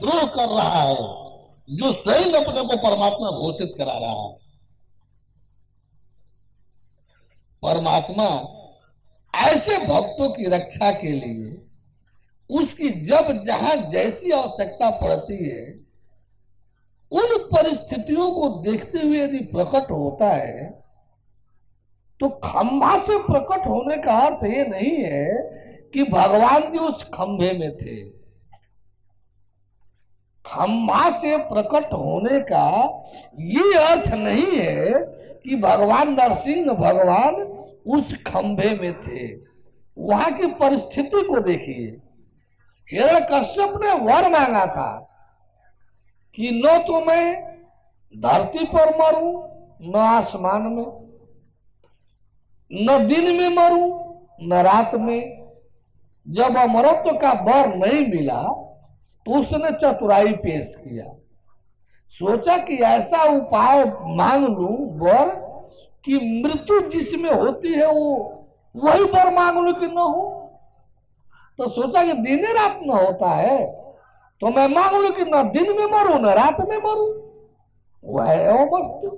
विद्रोह कर रहा है, जो स्वयं अपने को परमात्मा घोषित करा रहा है। परमात्मा ऐसे भक्तों की रक्षा के लिए उसकी जब जहां जैसी आवश्यकता पड़ती है, उन परिस्थितियों को देखते हुए यदि प्रकट होता है, तो खंभा से प्रकट होने का अर्थ ये नहीं है कि भगवान जी उस खंभे में थे। खंभा से प्रकट होने का ये अर्थ नहीं है कि भगवान नरसिंह भगवान उस खंभे में थे। वहां की परिस्थिति को देखिए। हिरण्यकश्यप ने वर मांगा था कि न तो मैं धरती पर मरूं, न आसमान में, न दिन में मरूं, न रात में। जब अमरत्व का वर नहीं मिला तो उसने चतुराई पेश किया। सोचा कि ऐसा उपाय मांग लूं वर कि मृत्यु जिसमें होती है वो वही वर मांग लूं कि न हो। तो सोचा कि दिन रात न होता है तो मैं मांग लूं कि न दिन में मरूं न रात में मरूं, वह वस्तु।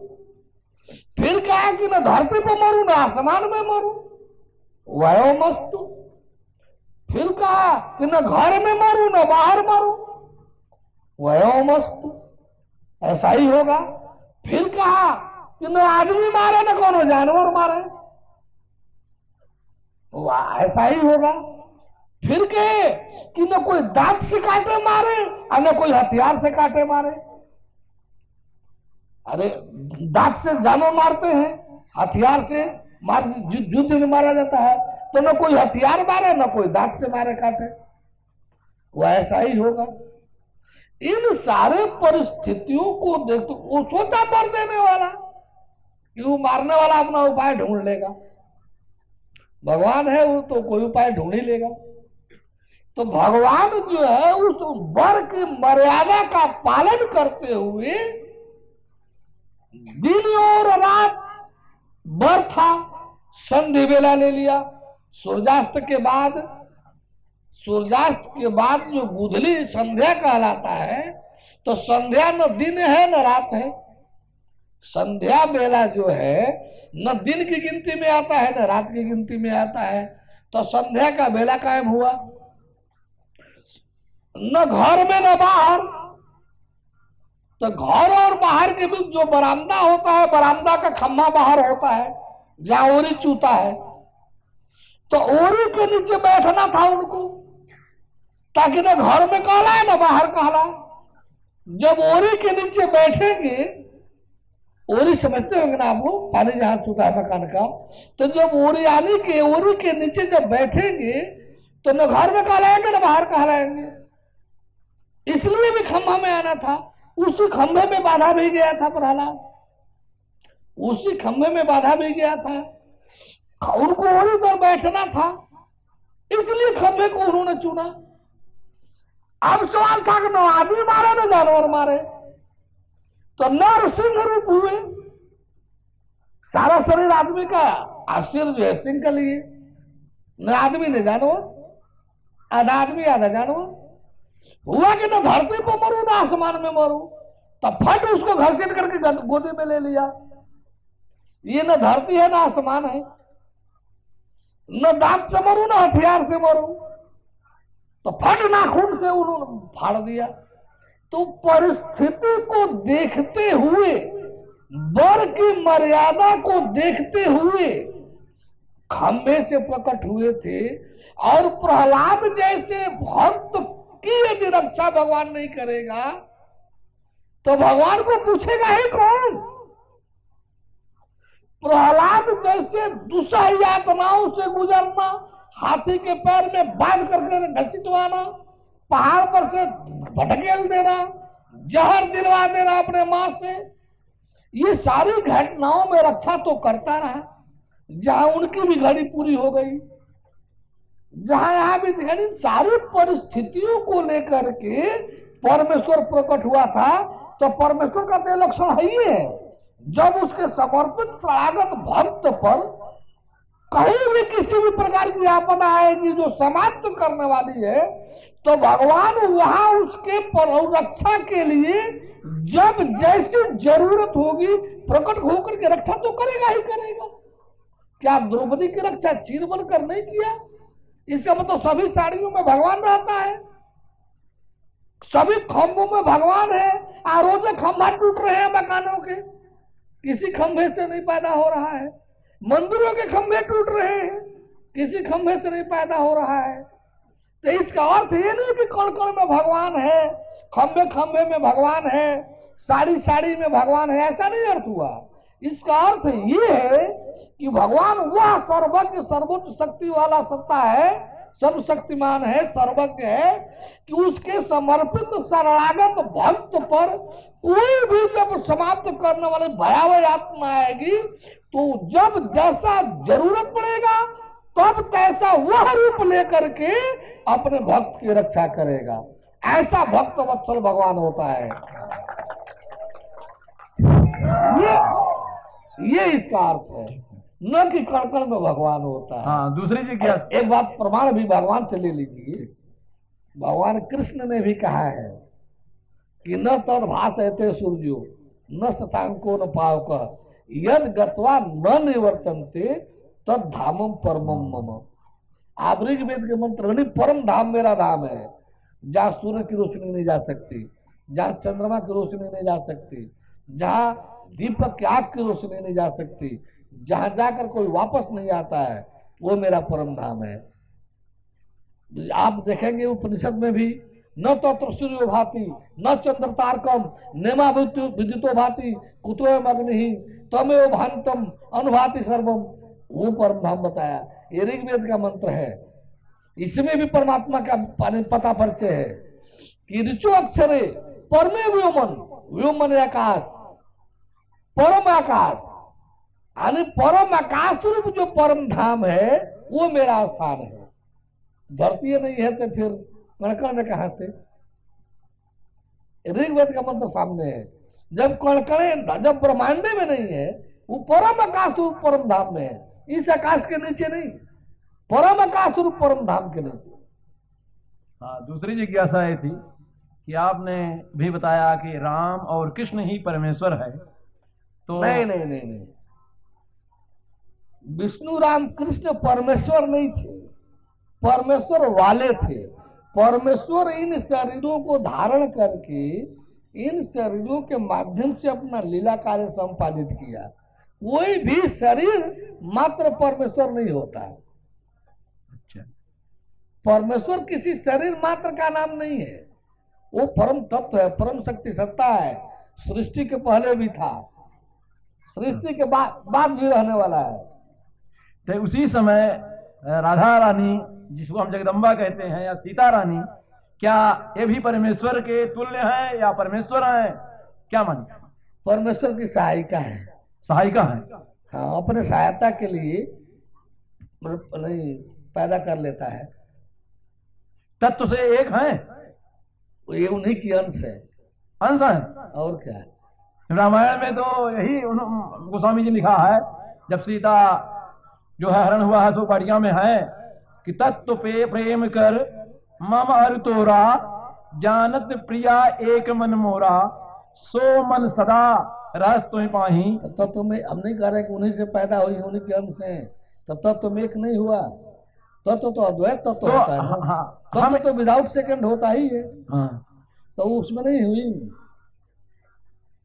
फिर कहा कि न धरती पर मरूं न आसमान में मरूं, वह वस्तु। फिर कहा कि न घर में मरूं न बाहर मरूं, वह वस्तु। ऐसा ही होगा। फिर कहा कि न आदमी मारे न कोनो जानवर मारे, ऐसा ही होगा। फिर कहे कि न कोई दांत से काटे मारे और न कोई हथियार से काटे मारे। अरे दांत से जानवर मारते हैं, हथियार से युद्ध में मारा जाता है, तो न कोई हथियार मारे न कोई दांत से मारे काटे, वह ऐसा ही होगा। इन सारे परिस्थितियों को देखते वो सोचा पर देने वाला कि वो मारने वाला अपना उपाय ढूंढ लेगा। भगवान है वो तो कोई उपाय ढूंढ ही लेगा। तो भगवान जो है उस वर की मर्यादा का पालन करते हुए दिन और रात वर था, संधि वेला ले लिया। सूर्यास्त के बाद जो गुधली संध्या कहलाता है, तो संध्या न दिन है न रात है। संध्या बेला जो है न दिन की गिनती में आता है न रात की गिनती में आता है। तो संध्या का बेला कायम हुआ। न घर में न बाहर। तो घर और बाहर के बीच जो बरामदा होता है, बरामदा का खम्भा बाहर होता है जहां ओरी चूता है, तो ओरी के नीचे बैठना था उनको, ताकि न घर में कहलाए न बाहर कहलाए। जब ओरी के नीचे बैठेंगे, ओरी समझते होंगे ना आप लोग, पानी जहां चूता है मकान का, तो जब ओरी के नीचे जब बैठेंगे तो न घर में कहलाएंगे न बाहर कहलाएंगे। इसलिए भी खंभा में आना था। उसी खंभे में बाधा भी गया था प्रहलाद, उसी खंभे में बाधा भी गया था। उनको ओरी पर बैठना था, इसलिए खंभे को उन्होंने चुना। अब सवाल था कि न आदमी मारे न जानवर मारे, तो नरसिंह रूप हुए। सारा शरीर आदमी का, सिर जो है सिंह के लिए, न आदमी न जानवर, आधा आदमी आधा जानवर। हुआ कि न धरती पर मरू न आसमान में मरू, तब फट उसको घसीट करके गोदी में ले लिया। ये न धरती है न आसमान है, न दांत से मरू न हथियार से मरू, तो फट नाखून से उन्होंने फाड़ दिया। तो परिस्थिति को देखते हुए, वर की मर्यादा को देखते हुए खंभे से प्रकट हुए थे। और प्रहलाद जैसे भक्त की यदि रक्षा भगवान नहीं करेगा तो भगवान को पूछेगा ही कौन। प्रहलाद जैसे दुसह यातनाओं से गुजरना, हाथी के पैर में बांध करके घसीटवाना, पहाड़ पर से भटकेल देना, जहर दिलवा देना अपने मां से, ये सारी घटनाओं में रक्षा तो करता रहा। जहां उनकी भी घड़ी पूरी हो गई, जहां यहां भी इन सारी परिस्थितियों को लेकर के परमेश्वर प्रकट हुआ था। तो परमेश्वर का तो लक्षण है ही है, जब उसके समर्पित शरणागत भक्त पर कहीं भी किसी भी प्रकार की आपदा आएगी जो समाप्त करने वाली है, तो भगवान वहां उसके रक्षा के लिए जब जैसी जरूरत होगी प्रकट होकर के रक्षा तो करेगा ही करेगा। क्या द्रौपदी की रक्षा चीर बनकर नहीं किया? इसका मतलब सभी साड़ियों में भगवान रहता है, सभी खंभों में भगवान है। रोज खंभा टूट रहे हैं मकानों के, किसी खंभे से नहीं पैदा हो रहा है। मंदिरों के खंभे टूट रहे हैं, किसी खंभे से नहीं पैदा हो रहा है। तो इसका अर्थ ये नहीं कि कण कण में भगवान है, खंभे खंभे में भगवान है, साड़ी साड़ी में भगवान है, ऐसा नहीं अर्थ हुआ। इसका अर्थ ये है कि भगवान वह सर्वज्ञ सर्वोच्च शक्ति वाला सत्ता है, सर्वशक्तिमान है, सर्वज्ञ है कि उसके समर्पित शरणागत भक्त पर कोई भी जब समाप्त करने वाली भयावह आत्मा आएगी तो जब जैसा जरूरत पड़ेगा तब तैसा वह रूप लेकर के अपने भक्त की रक्षा करेगा। ऐसा भक्त वत्सल भगवान होता है। ये इसका अर्थ है, न कि कण कण में भगवान होता है। हाँ, दूसरी जी क्या? एक बात प्रमाण भी भगवान से ले लीजिए। भगवान कृष्ण ने भी कहा है कि न तद भासयते सूर्यो न शशांको न पावक यद गत्वा न निवर्तन्ते तद धामम परमम मम। आप ऋग्वेद के मंत्र नहीं, परम धाम मेरा धाम है, जहां सूर्य की रोशनी नहीं जा सकती, जहां चंद्रमा की रोशनी नहीं जा सकती, जहां दीपक की आग की रोशनी नहीं जा सकती, जहां जाकर कोई वापस नहीं आता है, वो मेरा परम धाम है। आप देखेंगे उपनिषद में भी न तत्र सूर्यो भाति न चंद्र तारकम नेमा विद्युतो भाति कुतो अग्नि तमेव भांतम अनुभाति सर्वम, वो परम धाम बताया। ये ऋग्वेद का मंत्र है। इसमें भी परमात्मा का पता परिचय है कि ऋचो अक्षरे परमे व्योमन, व्योमन आकाश, परम आकाश, यानी परम आकाश रूप जो परम धाम है वो मेरा स्थान है। धरती नहीं है तो फिर कणकण कहां से? ऋग्वेद का मंत्र सामने है। जब कणकणे जब ब्रह्मांडे में नहीं है, वो परम आकाश रूप परम धाम में है, इस आकाश के नीचे नहीं, परम आकाश रूप परम धाम के नीचे। हाँ, दूसरी जिज्ञासा ये थी कि आपने भी बताया कि राम और कृष्ण ही परमेश्वर है, तो नहीं, विष्णु राम कृष्ण परमेश्वर नहीं थे, परमेश्वर वाले थे। परमेश्वर इन शरीरों को धारण करके इन शरीरों के माध्यम से अपना लीला कार्य संपादित किया। कोई भी शरीर मात्र परमेश्वर नहीं होता। अच्छा, परमेश्वर किसी शरीर मात्र का नाम नहीं है, वो परम तत्व है, परम शक्ति सत्ता है। सृष्टि के पहले भी था, सृष्टि के बाद भी रहने वाला है। तो उसी समय राधा रानी, जिसको हम जगदम्बा कहते हैं, या सीता रानी, क्या ये भी परमेश्वर के तुल्य हैं या परमेश्वर हैं? क्या माने? परमेश्वर की सहायिका है। सहायिका है? हाँ, अपने सहायता के लिए नहीं पैदा कर लेता है। तत्व से एक है, ये उन्हीं की अंश है। अंश है, और क्या है? रामायण में तो यही गोस्वामी जी लिखा है, जब सीता जो है हरण हुआ है सो बाड़िया में है कि तत्व पे प्रेम कर मम अरु तोरा जानत प्रिया एक मन मोरा सो मन सदा रह तुम पाही। तत्व में हम नहीं कह रहे कि उन्हीं से पैदा हुई, उन्हीं के अंश हैं, तो तत्व में एक नहीं हुआ। तत्व तो अद्वैत तत्व होता है ना। तत्व तो विदाउट सेकंड होता ही है। तो उसमें नहीं हुई।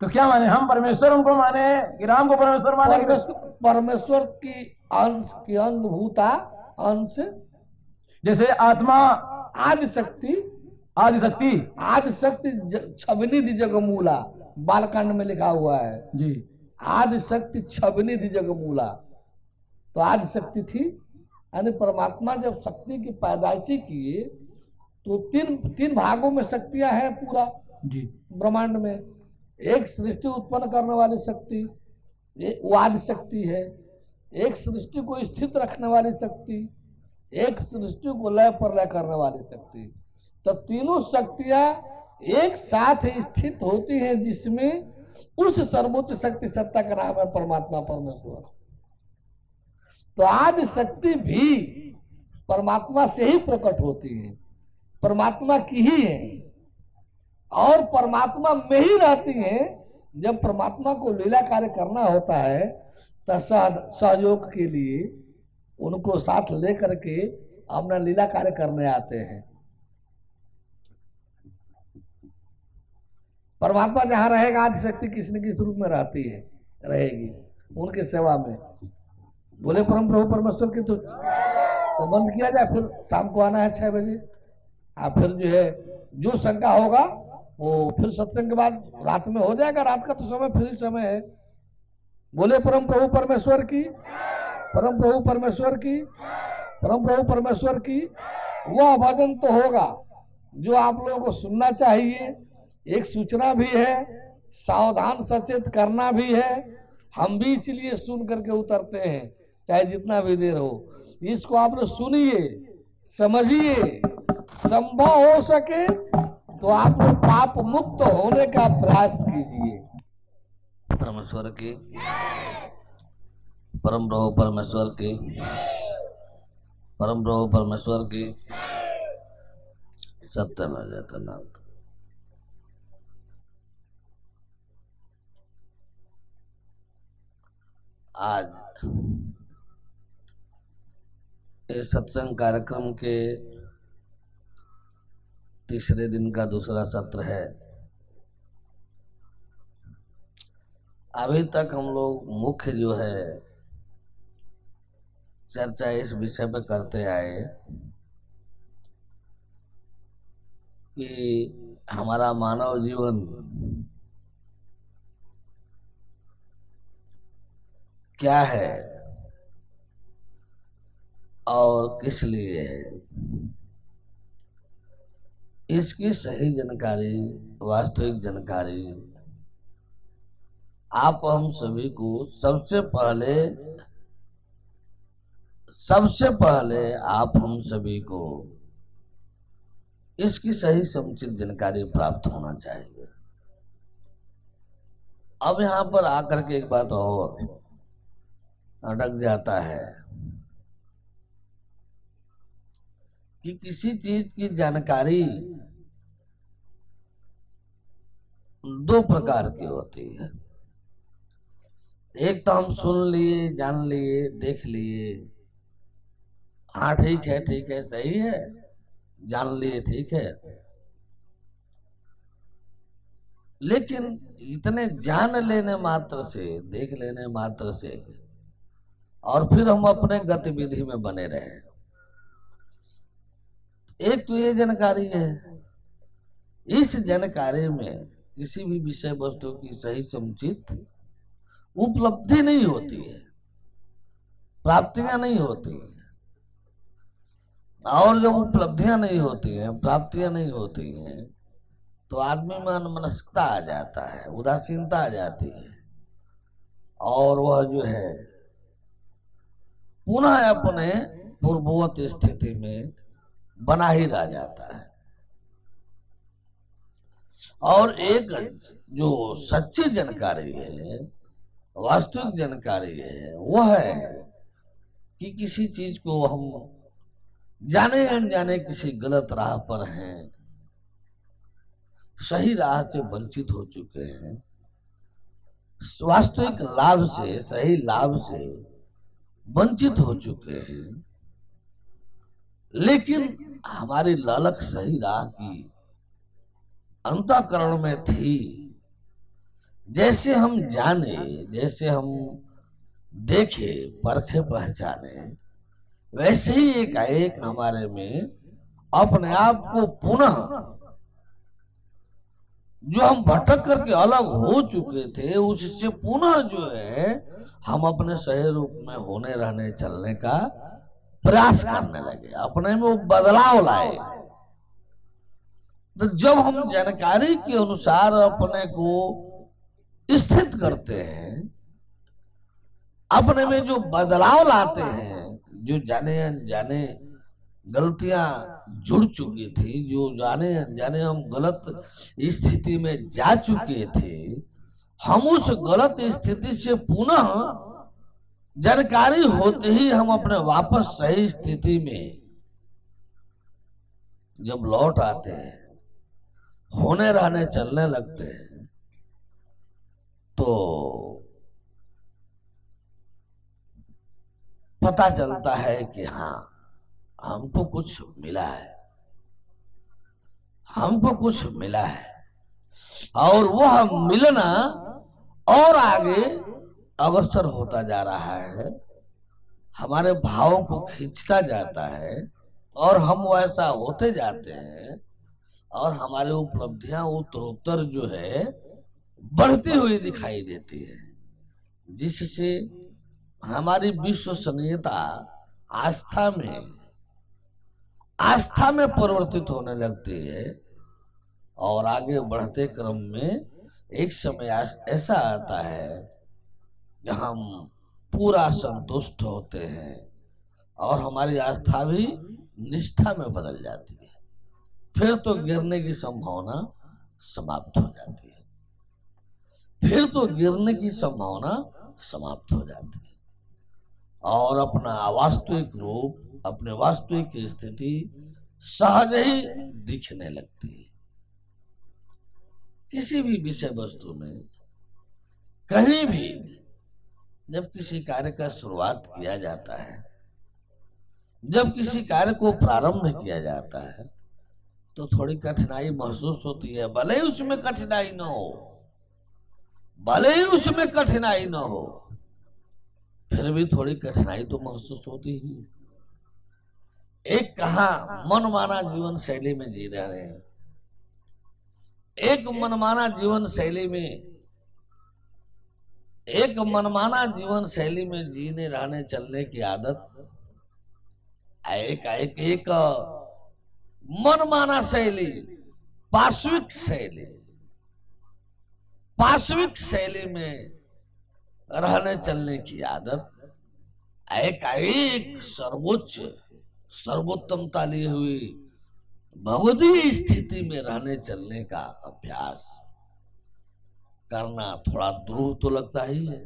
तो क्या माने हम परमेश्वर उनको माने कि राम को परमेश्वर माने? परमेश्वर की अंश की अंग भूता अंश, जैसे आत्मा आदि शक्ति, आदि शक्ति, आदि शक्ति छबनिधि जगमूला, बालकांड में लिखा हुआ है जी। आदि शक्ति छबनिधि जगमूला, तो आदि शक्ति थी। यानी परमात्मा जब शक्ति की पैदाइशी किए तो तीन भागों में शक्तियां हैं पूरा जी ब्रह्मांड में। एक सृष्टि उत्पन्न करने वाली शक्ति वो आदि शक्ति है, एक सृष्टि को स्थित रखने वाली शक्ति, एक सृष्टि को लय पर लय करने वाली शक्ति। तो तीनों शक्तियां एक साथ स्थित होती हैं, जिसमें उस सर्वोच्च शक्ति सत्ता का नाम है परमात्मा परमेश्वर। तो आदि शक्ति भी परमात्मा से ही प्रकट होती है। परमात्मा की ही है और परमात्मा में ही रहती है। जब परमात्मा को लीला कार्य करना होता है तो सहयोग के लिए उनको साथ लेकर के अपना लीला कार्य करने आते हैं। परमात्मा जहां रहेगा आदि शक्ति किसी न किसी रूप में रहती है, रहेगी उनके सेवा में। बोले परम प्रभु परमेश्वर की तो बंद किया जाए, फिर शाम को आना है 6 बजे। फिर जो है जो शंका होगा वो फिर सत्संग के बाद रात में हो जाएगा। रात का तो समय फ्री समय है। बोले परम प्रभु परमेश्वर की, परम प्रभु परमेश्वर की, परम प्रभु परमेश्वर की। वह भजन तो होगा जो आप लोगों को सुनना चाहिए। एक सूचना भी है, सावधान सचेत करना भी है। हम भी इसलिए सुन करके उतरते हैं, चाहे जितना भी देर हो। इसको आप लोग सुनिए, समझिए, संभव हो सके तो आप लोग पाप मुक्त होने का प्रयास कीजिए। परमेश्वर की, परम प्रभु परमेश्वर की, परम प्रभु परमेश्वर की। सत्य में जयतनाथ। आज इस सत्संग कार्यक्रम के तीसरे दिन का दूसरा सत्र है। अभी तक हम लोग मुख्य जो है चर्चा इस विषय पर करते आए कि हमारा मानव जीवन क्या है और किस लिए है। इसकी सही जानकारी, वास्तविक जानकारी आप हम सभी को सबसे पहले आप हम सभी को इसकी सही समुचित जानकारी प्राप्त होना चाहिए। अब यहाँ पर आकर के एक बात और अटक जाता है कि किसी चीज की जानकारी दो प्रकार की होती है। एक तो हम सुन लिए, जान लिए, देख लिए, हाँ ठीक है, सही है, जान लिए, ठीक है। लेकिन इतने जान लेने मात्र से, देख लेने मात्र से और फिर हम अपने गतिविधि में बने रहे। एक तो ये जानकारी है, इस जानकारी में किसी भी विषय वस्तु की सही समुचित उपलब्धि नहीं होती है, प्राप्तियां नहीं होती है। और जब उपलब्धियां नहीं होती हैं, प्राप्तियां नहीं होती हैं, तो आदमी में अनमनस्कता आ जाता है, उदासीनता आ जाती है और वह जो है पुनः अपने पूर्ववत स्थिति में बना ही रह जाता है। और एक जो सच्ची जानकारी है, वास्तविक जानकारी है, वह है कि किसी चीज को हम जाने अनजाने किसी गलत राह पर हैं, सही राह से वंचित हो चुके हैं, वास्तविक लाभ से, सही लाभ से वंचित हो चुके हैं। लेकिन हमारी ललक सही राह की अंतःकरण में थी। जैसे हम जाने, जैसे हम देखे, परखे, पहचाने, वैसे ही एक हमारे में अपने आप को पुनः जो हम भटक करके अलग हो चुके थे उससे पुनः जो है हम अपने सही रूप में होने, रहने, चलने का प्रयास करने लगे, अपने में वो बदलाव लाए। तो जब हम जानकारी के अनुसार अपने को स्थित करते हैं, अपने में जो बदलाव लाते हैं, जो जाने अनजाने गलतियां जुड़ चुकी थी, जो जाने अनजाने हम गलत स्थिति में जा चुके थे, हम उस गलत स्थिति से पुनः जानकारी होते ही हम अपने वापस सही स्थिति में जब लौट आते हैं, होने रहने चलने लगते हैं, तो पता चलता है कि हाँ, हमको कुछ मिला है, हमको कुछ मिला है। और वह मिलना और आगे अग्रसर होता जा रहा है, हमारे भावों को खींचता जाता है, और हम वैसा होते जाते हैं, और हमारी उपलब्धियां उत्तरोत्तर जो है बढ़ती हुई दिखाई देती है, जिससे हमारी विश्वसनीयता आस्था में परिवर्तित होने लगती है। और आगे बढ़ते क्रम में एक समय ऐसा आता है कि हम पूरा संतुष्ट होते हैं, और हमारी आस्था भी निष्ठा में बदल जाती है। फिर तो गिरने की संभावना समाप्त हो जाती है, फिर तो गिरने की संभावना समाप्त हो जाती है, और अपना वास्तविक रूप, अपने वास्तविक स्थिति सहज ही दिखने लगती है। किसी भी विषय वस्तु में, कहीं भी जब किसी कार्य का शुरुआत किया जाता है, जब किसी कार्य को प्रारंभ किया जाता है, तो थोड़ी कठिनाई महसूस होती है। भले ही उसमें कठिनाई न हो, भले ही उसमें कठिनाई न हो, फिर भी थोड़ी कठिनाई तो महसूस होती ही। एक कहाँ मनमाना जीवन शैली में जी रहे हैं, एक मनमाना जीवन शैली में जीने रहने चलने की आदत, एक मनमाना शैली, पार्श्विक शैली में रहने चलने की आदत, एक सर्वोत्तमता ली हुई भगवतीय स्थिति में रहने चलने का अभ्यास करना थोड़ा द्रोह तो लगता ही है।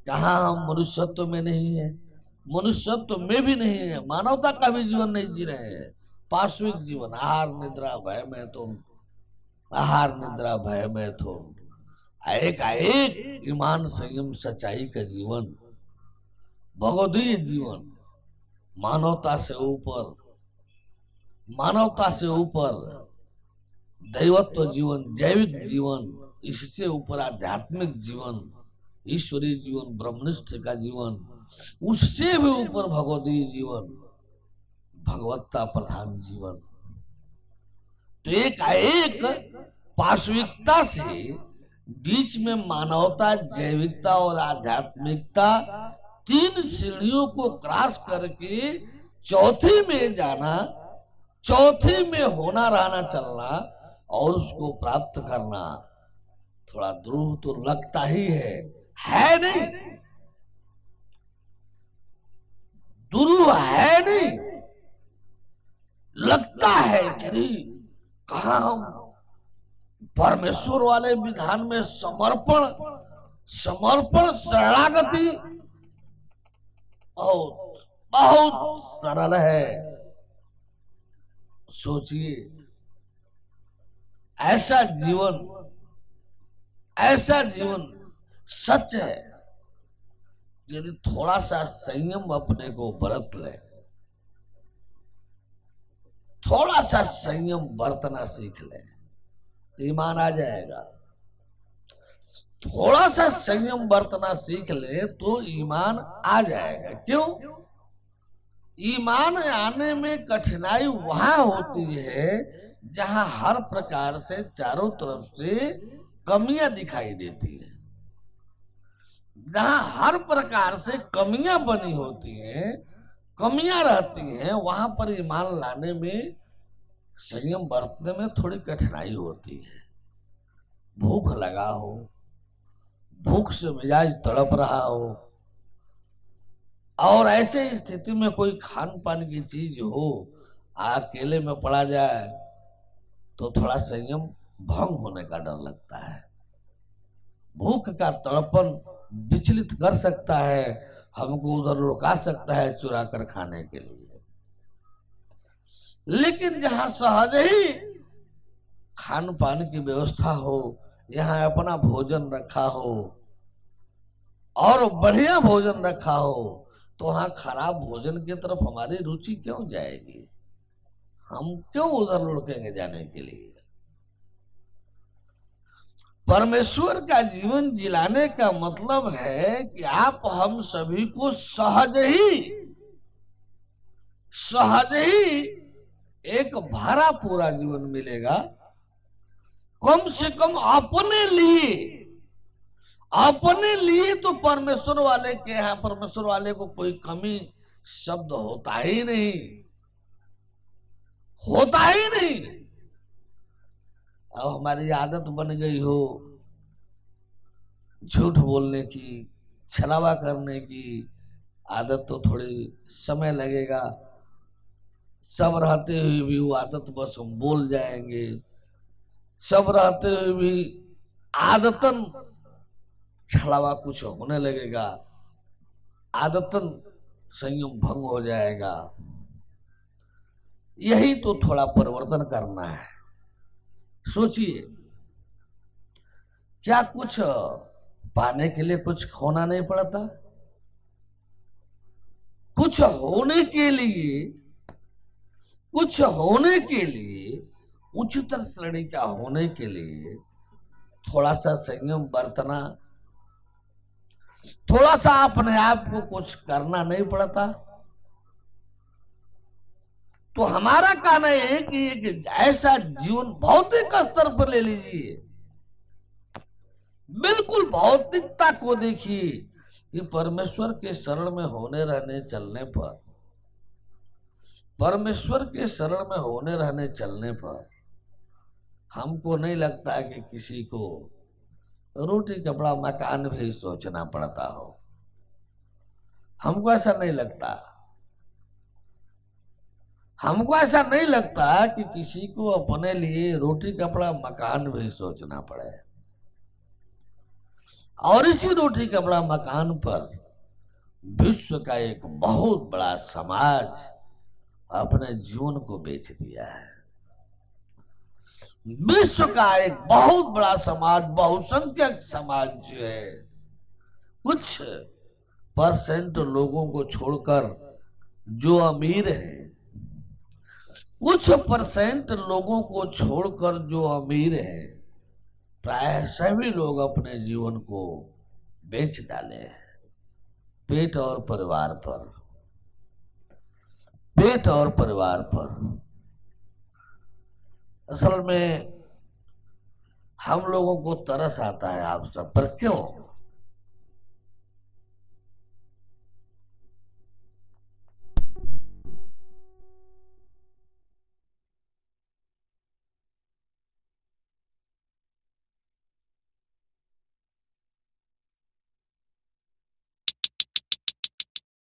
जहां हम मनुष्यत्व में नहीं है, मनुष्यत्व में भी नहीं है, मानवता का भी जीवन नहीं जी रहे हैं, पार्श्विक जीवन, आहार निद्रा भय में तुम एक ईमान संयम सच्चाई का जीवन, भगवदीय जीवन, मानवता से ऊपर दैवत्व जीवन, जैविक जीवन, इससे ऊपर आध्यात्मिक जीवन, ईश्वरीय जीवन, ब्रह्मनिष्ठ का जीवन, उससे भी ऊपर भगवदीय जीवन, भगवत्ता प्रधान जीवन। तो एक पार्श्विकता से बीच में मानवता, जैविकता और आध्यात्मिकता, तीन सीढ़ियों को क्रॉस करके चौथी में जाना, चौथी में होना रहना चलना और उसको प्राप्त करना थोड़ा द्रोह तो लगता ही है नहीं, द्रोह है नहीं, लगता है कि कहा हम परमेश्वर वाले विधान में समर्पण शरणागति बहुत सरल है। सोचिए, ऐसा जीवन सच है। यदि थोड़ा सा संयम अपने को बरत ले, थोड़ा सा संयम बरतना सीख ले, ईमान आ जाएगा। थोड़ा सा संयम बरतना सीख ले तो ईमान आ जाएगा। क्यों? ईमान आने में कठिनाई वहां होती है जहां हर प्रकार से चारों तरफ से कमियां दिखाई देती है। जहां हर प्रकार से कमियां बनी होती हैं, कमियां रहती हैं, वहां पर ईमान लाने में, संयम बरतने में थोड़ी कठिनाई होती है। भूख लगा हो, भूख से मिजाज तड़प रहा हो, और ऐसे स्थिति में कोई खान पान की चीज हो, अकेले में पड़ा जाए तो थोड़ा संयम भंग होने का डर लगता है। भूख का तड़पन विचलित कर सकता है, हमको उधर रुका सकता है चुरा कर खाने के लिए। लेकिन जहां सहज ही खान पान की व्यवस्था हो, यहाँ अपना भोजन रखा हो और बढ़िया भोजन रखा हो, तो वहां खराब भोजन की तरफ हमारी रुचि क्यों जाएगी? हम क्यों उधर लुढ़केंगे जाने के लिए? परमेश्वर का जीवन जिलाने का मतलब है कि आप हम सभी को सहज ही एक भरा पूरा जीवन मिलेगा। कम से कम अपने लिए तो परमेश्वर वाले के यहाँ, परमेश्वर वाले को कोई कमी शब्द होता ही नहीं। अब हमारी आदत बन गई हो झूठ बोलने की, छलावा करने की आदत, तो थोड़ी समय लगेगा। सब रहते हुए भी वो आदत बस हम बोल जाएंगे, सब रहते हुए भी आदतन छलावा कुछ होने लगेगा, आदतन संयम भंग हो जाएगा। यही तो थोड़ा परिवर्तन करना है। सोचिए, क्या कुछ पाने के लिए कुछ खोना नहीं पड़ता? कुछ होने के लिए उच्चतर श्रेणी का होने के लिए थोड़ा सा संयम बरतना, थोड़ा सा अपने आप को कुछ करना नहीं पड़ता। तो हमारा कहना है कि एक ऐसा जीवन भौतिक स्तर पर ले लीजिए, बिल्कुल भौतिकता को देखिए कि परमेश्वर के शरण में होने रहने चलने पर, परमेश्वर के शरण में होने रहने चलने पर हमको नहीं लगता कि किसी को रोटी कपड़ा मकान भी सोचना पड़ता हो। हमको ऐसा नहीं लगता। हमको ऐसा नहीं लगता कि किसी को अपने लिए रोटी कपड़ा मकान भी सोचना पड़े। और इसी रोटी कपड़ा मकान पर विश्व का एक बहुत बड़ा समाज अपने जीवन को बेच दिया है। विश्व का एक बहुत बड़ा समाज, बहुसंख्यक समाज जो है, कुछ परसेंट लोगों को छोड़कर जो अमीर हैं, कुछ परसेंट लोगों को छोड़कर जो अमीर हैं, प्राय सभी लोग अपने जीवन को बेच डाले हैं पेट और परिवार पर, पेट और परिवार पर। असल में हम लोगों को तरस आता है आप सब पर। क्यों?